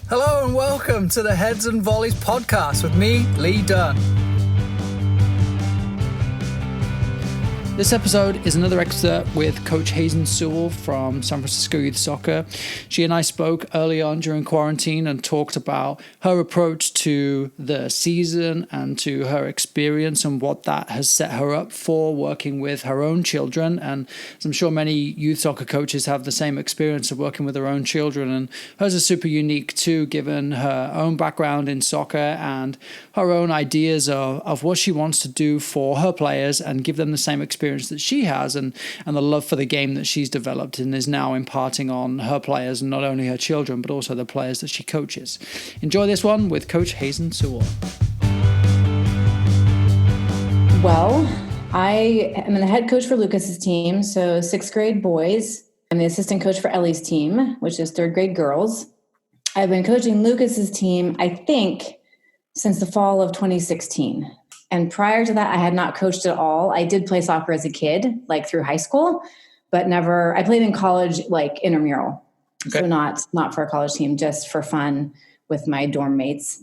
Hello and welcome to the Heads and Volleys podcast with me, Lee Dunn. This episode is another excerpt with Coach Hazen Sewell from San Francisco Youth Soccer. She and I spoke early on during quarantine and talked about her approach to the season and to her experience and what that has set her up for working with her own children. And as I'm sure many youth soccer coaches have the same experience of working with their own children. And hers is super unique too, given her own background in soccer and her own ideas of what she wants to do for her players and give them the same experience that she has and the love for the game that she's developed and is now imparting on her players, and not only her children, but also the players that she coaches. Enjoy this one with Coach Hazen Sewell. Well, I am the head coach for Lucas's team, so 6th grade boys. I'm the assistant coach for Ellie's team, which is 3rd grade girls. I've been coaching Lucas's team, I think, since the fall of 2016. And prior to that, I had not coached at all. I did play soccer as a kid, like through high school, but never, I played in college, like intramural. Okay. So not for a college team, just for fun with my dorm mates.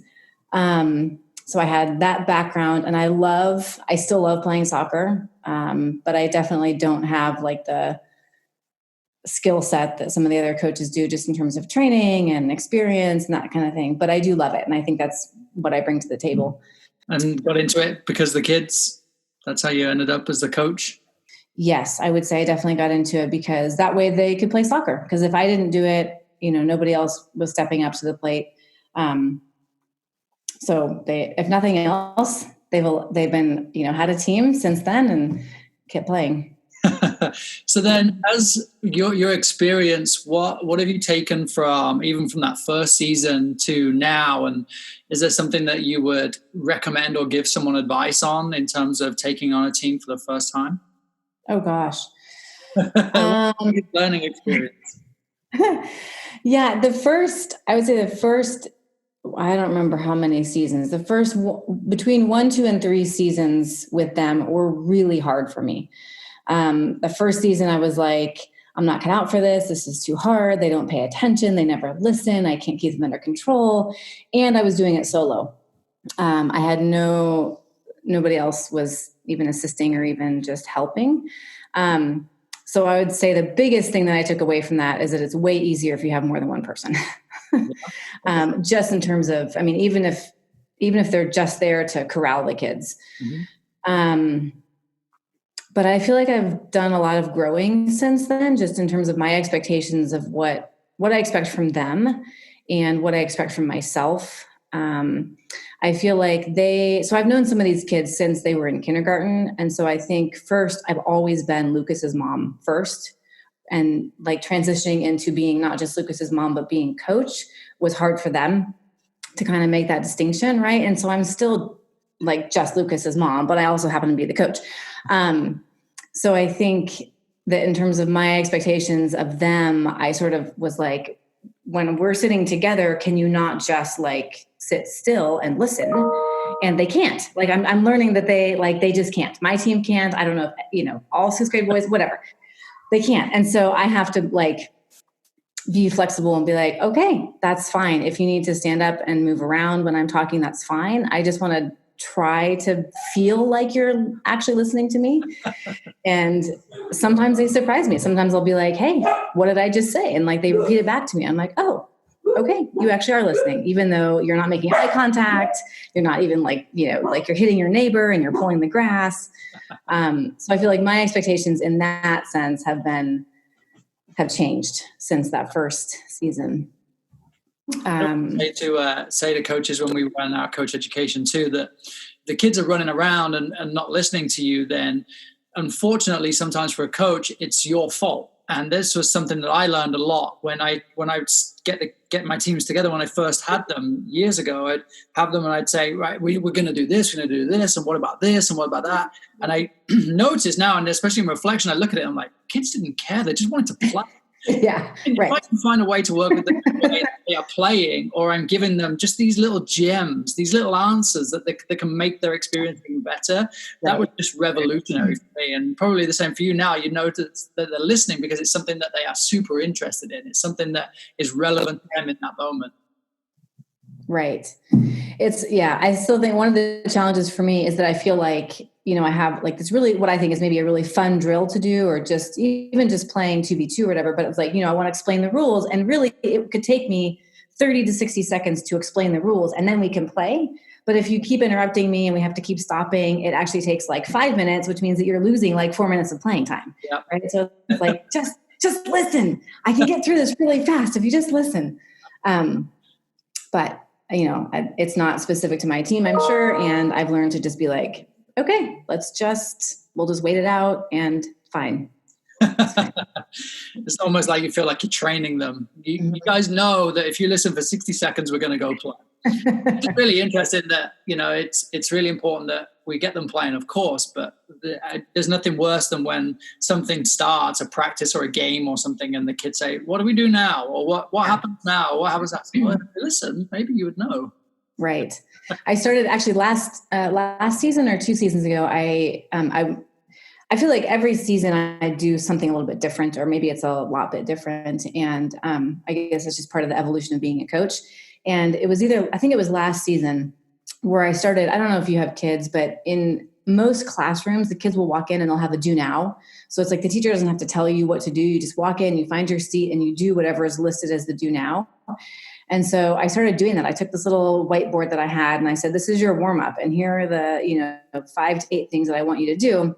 So I had that background, and I still love playing soccer. But I definitely don't have like the skill set that some of the other coaches do, just in terms of training and experience and that kind of thing. But I do love it. And I think that's what I bring to the table. And got into it because the kids, that's how you ended up as the coach? Yes, I would say I definitely got into it because that way they could play soccer. Because if I didn't do it, nobody else was stepping up to the plate. So if nothing else, they've been, had a team since then and kept playing. So then, as your experience, what have you taken from that first season to now? And is there something that you would recommend or give someone advice on in terms of taking on a team for the first time? Oh gosh, learning experience. Yeah, I would say the first. I don't remember how many seasons. The first between 1, 2, and 3 seasons with them were really hard for me. The first season I was like, I'm not cut out for this. This is too hard. They don't pay attention. They never listen. I can't keep them under control. And I was doing it solo. I had nobody else was even assisting or even just helping. So I would say the biggest thing that I took away from that is that it's way easier if you have more than one person. Just in terms of, even if they're just there to corral the kids. Mm-hmm. But I feel like I've done a lot of growing since then, just in terms of my expectations of what I expect from them and what I expect from myself. I feel like so I've known some of these kids since they were in kindergarten. And so I think first, I've always been Lucas's mom first, and like transitioning into being not just Lucas's mom, but being coach was hard for them to kind of make that distinction. Right. And so I'm still like just Lucas's mom, but I also happen to be the coach. So I think that in terms of my expectations of them, I sort of was like, when we're sitting together, can you not just like sit still and listen? And they can't. Like I'm learning that they just can't. My team can't. I don't know if, all 6th grade boys, whatever. They can't. And so I have to like be flexible and be like, okay, that's fine. If you need to stand up and move around when I'm talking, that's fine. I just want to try to feel like you're actually listening to me. And sometimes they surprise me. Sometimes I'll be like, hey, what did I just say? And like, they repeat it back to me. I'm like, oh, okay, you actually are listening, even though you're not making eye contact. You're not even like, like you're hitting your neighbor and you're pulling the grass. So I feel like my expectations in that sense have changed since that first season. Say to coaches when we run our coach education too, that the kids are running around and not listening to you, then unfortunately sometimes for a coach it's your fault. And this was something that I learned a lot when I get my teams together. When I first had them years ago, I'd have them and I'd say, right, we're going to do this, we're going to do this, and what about this, and what about that? And I notice now, and especially in reflection, I look at it, I'm like, kids didn't care, they just wanted to play. Yeah, right. If I can find a way to work with them the way they are playing, or I'm giving them just these little gems, these little answers that they can make their experience even better, right. That was just revolutionary for me. And probably the same for you now. You notice that they're listening because it's something that they are super interested in. It's something that is relevant to them in that moment. Right. I still think one of the challenges for me is that I feel like, I have like this really, what I think is maybe a really fun drill to do, or just even just playing 2v2 or whatever. But it's like, I want to explain the rules, and really it could take me 30 to 60 seconds to explain the rules, and then we can play. But if you keep interrupting me and we have to keep stopping, it actually takes like 5 minutes, which means that you're losing like 4 minutes of playing time. Yeah. Right. So it's like, just listen. I can get through this really fast if you just listen. But it's not specific to my team, I'm sure. And I've learned to just be like, okay, we'll just wait it out, and fine. It's almost like you feel like you're training them. You guys know that if you listen for 60 seconds, we're going to go play. It's really interesting that, it's really important that we get them playing, of course, but there's nothing worse than when something starts, a practice or a game or something, and the kids say, what do we do now? Or what happens now? What happens after? Well, listen, maybe you would know. Right. I started actually last season or 2 seasons ago. I feel like every season I do something a little bit different, or maybe it's a lot bit different. And I guess it's just part of the evolution of being a coach. And I think it was last season where I started, I don't know if you have kids, but in most classrooms, the kids will walk in and they'll have a do now. So it's like the teacher doesn't have to tell you what to do. You just walk in, you find your seat, and you do whatever is listed as the do now. And so I started doing that. I took this little whiteboard that I had, and I said, this is your warm up, and here are the 5 to 8 things that I want you to do.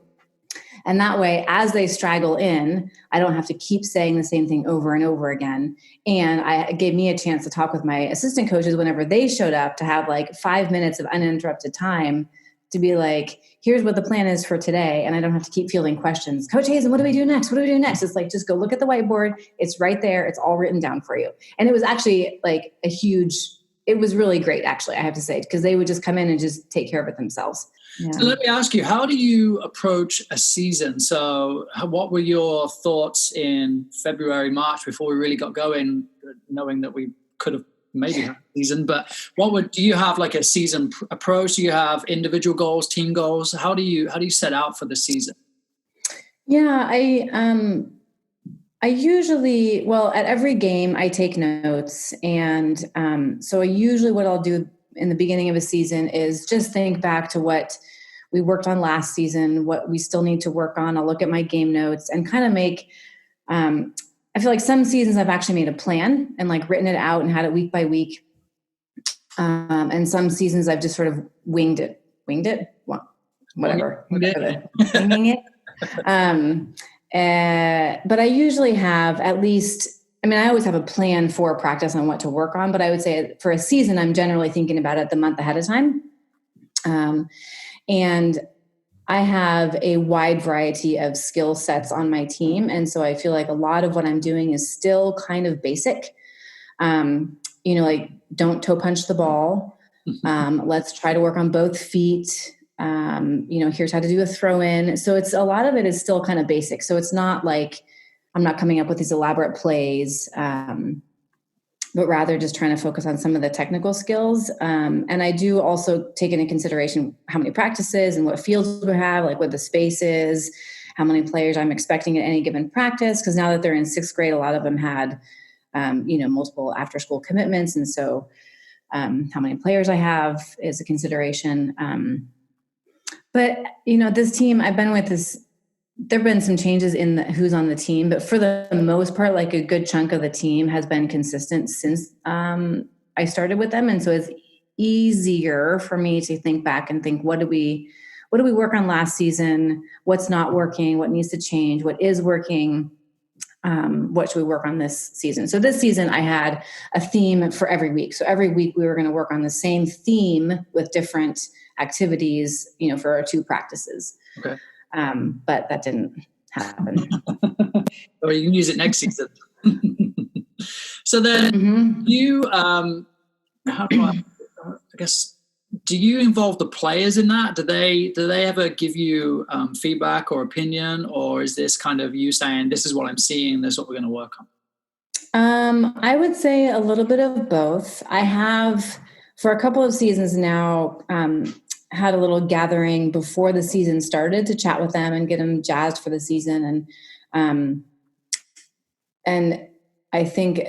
And that way, as they straggle in, I don't have to keep saying the same thing over and over again. And it gave me a chance to talk with my assistant coaches whenever they showed up, to have like 5 minutes of uninterrupted time to be like, here's what the plan is for today. And I don't have to keep fielding questions. Coach Hazen, what do we do next? What do we do next? It's like, just go look at the whiteboard. It's right there. It's all written down for you. And it was actually like it was really great, actually, I have to say, because they would just come in and just take care of it themselves. Yeah. So let me ask you, how do you approach a season? So what were your thoughts in February, March, before we really got going, knowing that we could have maybe had a season? But do you have like a season approach? Do you have individual goals, team goals? How do you set out for the season? Yeah, I usually, at every game I take notes. And so usually what I'll do in the beginning of a season is just think back to what we worked on last season, what we still need to work on. I'll look at my game notes and kind of make, I feel like some seasons I've actually made a plan and like written it out and had it week by week. And some seasons I've just sort of winged it, whatever. Winging it. But I usually have at least, I always have a plan for practice on what to work on, but I would say for a season, I'm generally thinking about it the month ahead of time. And I have a wide variety of skill sets on my team. And so I feel like a lot of what I'm doing is still kind of basic. Like don't toe punch the ball. Let's try to work on both feet. Here's how to do a throw in. So a lot of it is still kind of basic. So it's not like I'm not coming up with these elaborate plays, but rather just trying to focus on some of the technical skills. And I do also take into consideration how many practices and what fields we have, like what the space is, how many players I'm expecting at any given practice. Because now that they're in 6th grade, a lot of them had, multiple after school commitments. And so how many players I have is a consideration. But this team I've been with there've been some changes in who's on the team, but for the most part, like a good chunk of the team has been consistent since I started with them. And so it's easier for me to think back and think, what did we work on last season? What's not working? What needs to change? What is working? What should we work on this season? So this season I had a theme for every week. So every week we were going to work on the same theme with different activities, for our 2 practices. Okay. But that didn't happen. Or you can use it next season. So then you, how do I guess, do you involve the players in that? Do they ever give you feedback or opinion, or is this kind of you saying, this is what I'm seeing, this is what we're going to work on? I would say a little bit of both. I have, for a couple of seasons now, had a little gathering before the season started to chat with them and get them jazzed for the season. And I think,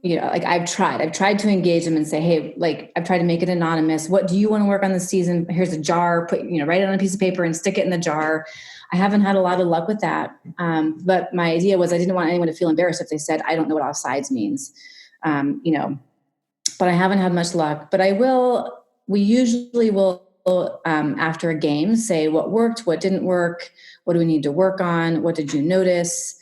like I've tried to engage them and say, hey, like I've tried to make it anonymous. What do you want to work on this season? Here's a jar, write it on a piece of paper and stick it in the jar. I haven't had a lot of luck with that. But my idea was I didn't want anyone to feel embarrassed if they said, I don't know what offsides means. But I haven't had much luck, but we usually will, after a game, say what worked, what didn't work, what do we need to work on, what did you notice?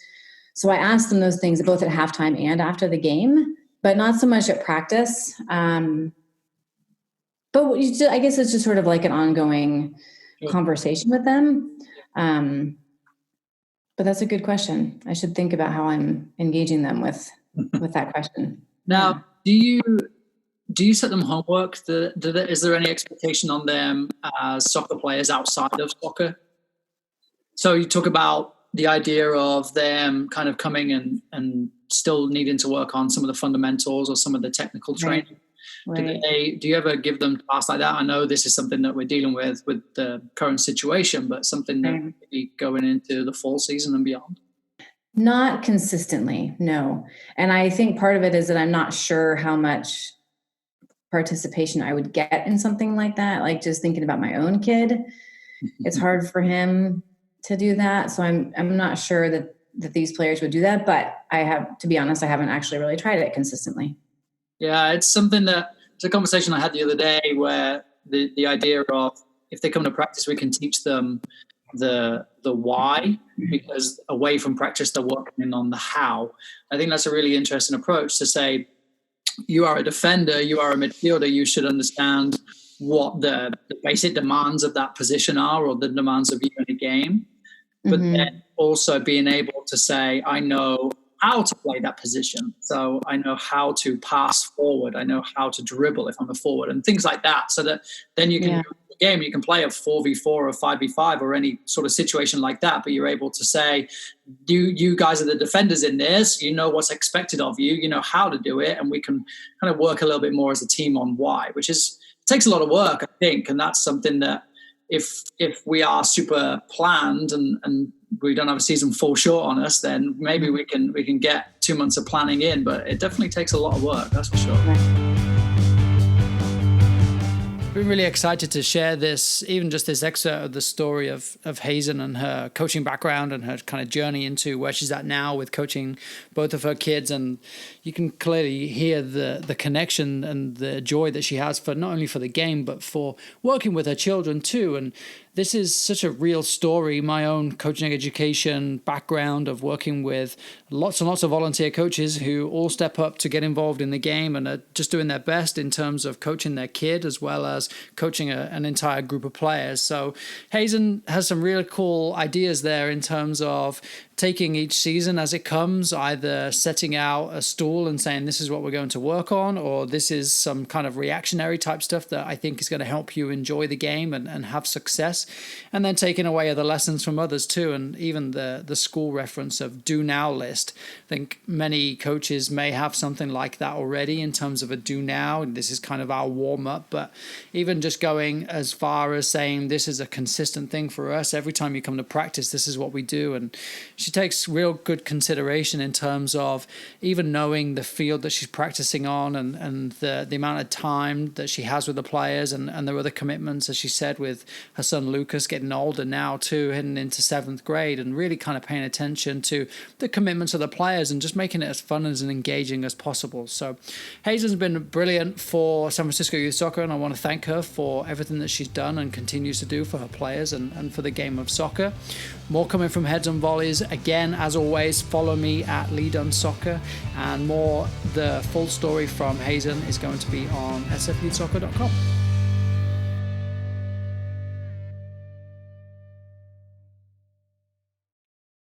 So I asked them those things both at halftime and after the game, but not so much at practice. But I guess it's just sort of like an ongoing conversation with them. But that's a good question. I should think about how I'm engaging them with that question. Now, do you set them homework? Is there any expectation on them as soccer players outside of soccer? So you talk about the idea of them kind of coming and still needing to work on some of the fundamentals or some of the technical training. Right. Do you ever give them tasks like that? I know this is something that we're dealing with the current situation, but something that may be going into the fall season and beyond. Not consistently, no. And I think part of it is that I'm not sure how much participation I would get in something like that. Like just thinking about my own kid, it's hard for him to do that. So I'm not sure that these players would do that, but to be honest, I haven't actually really tried it consistently. Yeah, it's a conversation I had the other day where the idea of if they come to practice, we can teach them the why, because away from practice, they're working on the how. I think that's a really interesting approach to say, you are a defender, you are a midfielder, you should understand what the basic demands of that position are, or the demands of you in a game. But then also being able to say, I know how to play that position. So I know how to pass forward. I know how to dribble if I'm a forward and things like that. So that then you can do the game, you can play a 4v4 or 5v5 or any sort of situation like that. But you're able to say, you guys are the defenders in this, you know what's expected of you, you know how to do it. And we can kind of work a little bit more as a team on why, which takes a lot of work, I think. And that's something that if we are super planned and we don't have a season fall short on us, then maybe we can get 2 months of planning in, but it definitely takes a lot of work, that's for sure. Been really excited to share this, even just this excerpt of the story of Hazen and her coaching background and her kind of journey into where she's at now with coaching both of her kids. And you can clearly hear the connection and the joy that she has for not only for the game, but for working with her children too. And this is such a real story. My own coaching education background of working with lots and lots of volunteer coaches who all step up to get involved in the game and are just doing their best in terms of coaching their kid as well as coaching an entire group of players. So Hazen has some really cool ideas there in terms of taking each season as it comes, either setting out a stall and saying this is what we're going to work on, or this is some kind of reactionary type stuff that I think is going to help you enjoy the game and have success, and then taking away other lessons from others too. And even the school reference of do now list, I think many coaches may have something like that already in terms of a do now. This is kind of our warm up, but even just going as far as saying this is a consistent thing for us. Every time you come to practice, this is what we do. And she takes real good consideration in terms of even knowing the field that she's practicing on and the amount of time that she has with the players and there are other commitments, as she said, with her son Lucas getting older now too, heading into 7th grade, and really kind of paying attention to the commitments of the players and just making it as fun and engaging as possible. So Hazen's been brilliant for San Francisco Youth Soccer, and I want to thank her for everything that she's done and continues to do for her players and for the game of soccer. More coming from Heads and Volleys. Again, as always, follow me at LeeDunneSoccer, and more, the full story from Hazen is going to be on sfyouthsoccer.com.